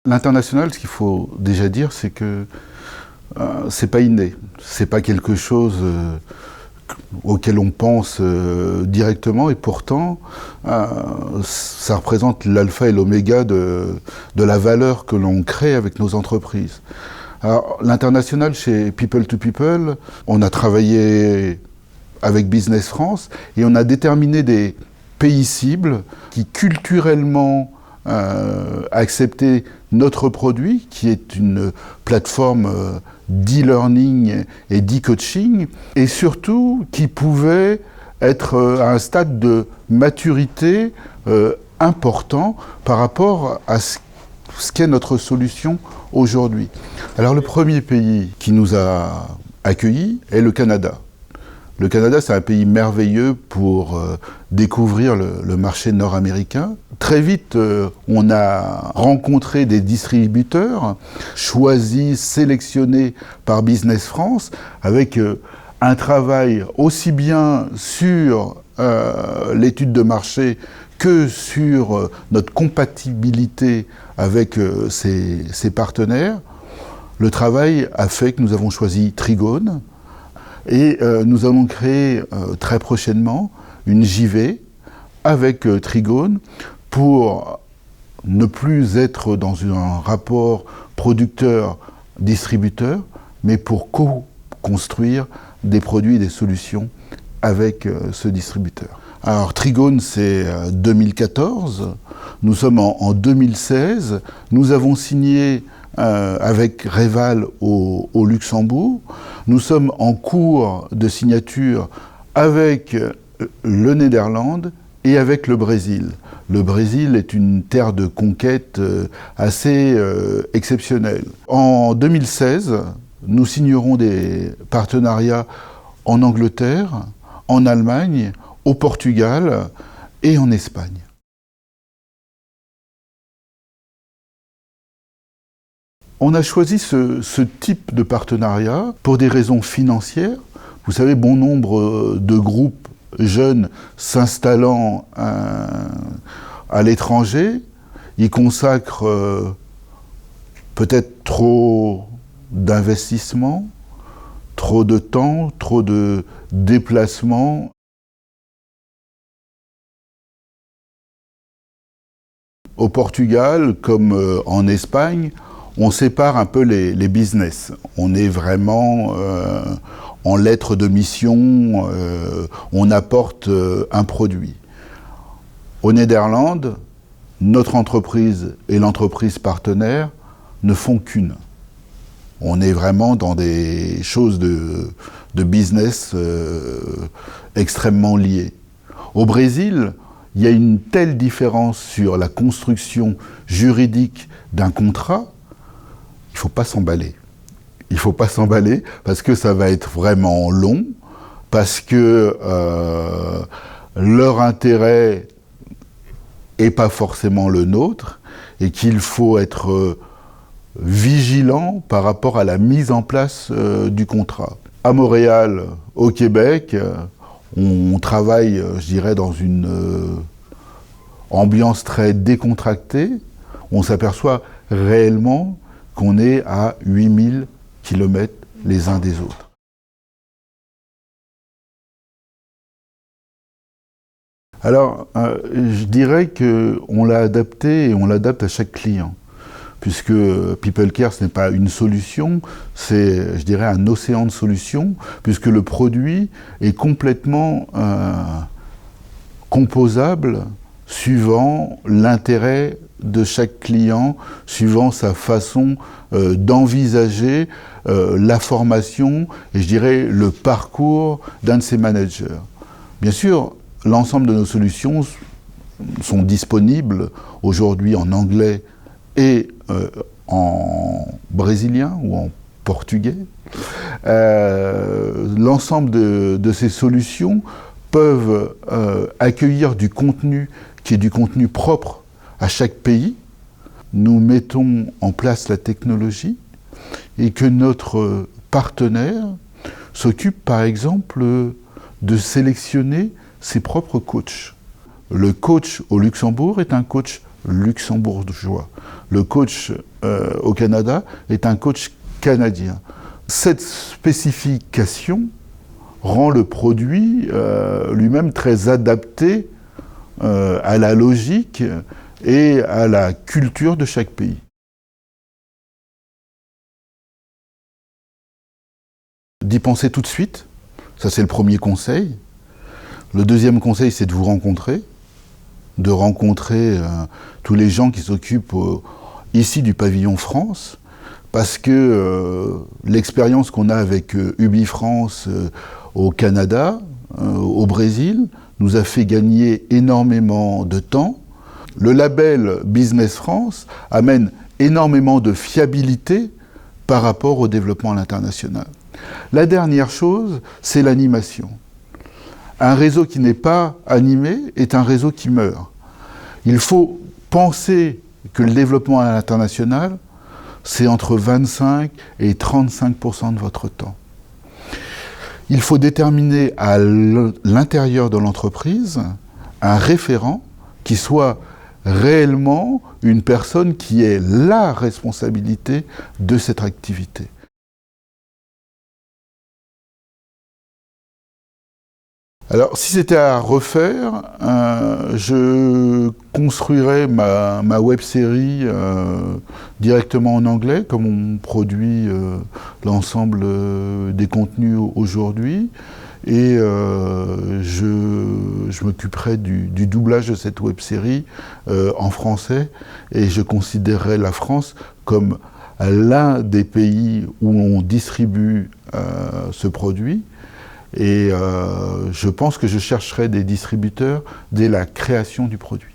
L'international, ce qu'il faut déjà dire, c'est que c'est pas inné. C'est pas quelque chose auquel on pense directement, et pourtant, ça représente l'alpha et l'oméga de la valeur que l'on crée avec nos entreprises. Alors, l'international, chez People to People, on a travaillé avec Business France et on a déterminé des pays cibles qui culturellement acceptaient notre produit, qui est une plateforme d'e-learning et d'e-coaching, et surtout qui pouvait être à un stade de maturité important par rapport à ce qu'est notre solution aujourd'hui. Alors le premier pays qui nous a accueillis est le Canada. Le Canada, c'est un pays merveilleux pour découvrir le marché nord-américain. Très vite, on a rencontré des distributeurs choisis, sélectionnés par Business France, avec un travail aussi bien sur l'étude de marché que sur notre compatibilité avec ses partenaires. Le travail a fait que nous avons choisi Trigone, et nous allons créer très prochainement une JV avec Trigone pour ne plus être dans un rapport producteur-distributeur, mais pour co-construire des produits et des solutions avec ce distributeur. Alors Trigone, c'est 2014, nous sommes en 2016, nous avons signé avec Reval au Luxembourg. Nous sommes en cours de signature avec le Néderlande et avec le Brésil. Le Brésil est une terre de conquête assez exceptionnelle. En 2016, nous signerons des partenariats en Angleterre, en Allemagne, au Portugal et en Espagne. On a choisi ce type de partenariat pour des raisons financières. Vous savez, bon nombre de groupes jeunes s'installant à l'étranger, y consacrent peut-être trop d'investissement, trop de temps, trop de déplacements. Au Portugal, comme en Espagne, on sépare un peu les business. On est vraiment en lettre de mission, on apporte un produit. Au Néderlande, notre entreprise et l'entreprise partenaire ne font qu'une. On est vraiment dans des choses de business extrêmement liées. Au Brésil, il y a une telle différence sur la construction juridique d'un contrat, il ne faut pas s'emballer. Il ne faut pas s'emballer parce que ça va être vraiment long, parce que leur intérêt n'est pas forcément le nôtre, et qu'il faut être vigilant par rapport à la mise en place du contrat. À Montréal, au Québec, on travaille, je dirais, dans une ambiance très décontractée. On s'aperçoit réellement qu'on est à 8000 km les uns des autres. Alors, je dirais qu'on l'a adapté et on l'adapte à chaque client. Puisque PeopleCare, ce n'est pas une solution, c'est, je dirais, un océan de solutions, puisque le produit est complètement composable suivant l'intérêt de chaque client, suivant sa façon d'envisager la formation et, je dirais, le parcours d'un de ses managers. Bien sûr, l'ensemble de nos solutions sont disponibles aujourd'hui en anglais et en brésilien ou en portugais. L'ensemble de ces solutions peuvent accueillir du contenu qui est du contenu propre à chaque pays. Nous mettons en place la technologie et que notre partenaire s'occupe par exemple de sélectionner ses propres coachs. Le coach au Luxembourg est un coach luxembourgeois. Le coach au Canada est un coach canadien. Cette spécification rend le produit lui-même très adapté à la logique et à la culture de chaque pays. D'y penser tout de suite, ça c'est le premier conseil. Le deuxième conseil, c'est de vous rencontrer, de rencontrer tous les gens qui s'occupent ici du pavillon France, parce que l'expérience qu'on a avec Ubi France au Canada, au Brésil, nous a fait gagner énormément de temps. Le label Business France amène énormément de fiabilité par rapport au développement à l'international. La dernière chose, c'est l'animation. Un réseau qui n'est pas animé est un réseau qui meurt. Il faut penser que le développement à l'international, c'est entre 25 et 35% de votre temps. Il faut déterminer à l'intérieur de l'entreprise un référent qui soit réellement une personne qui ait la responsabilité de cette activité. Alors, si c'était à refaire, je construirais ma web-série directement en anglais, comme on produit l'ensemble des contenus aujourd'hui. Et je m'occuperai du doublage de cette web-série en français. Et je considérerais la France comme l'un des pays où on distribue ce produit. Et je pense que je chercherai des distributeurs dès la création du produit.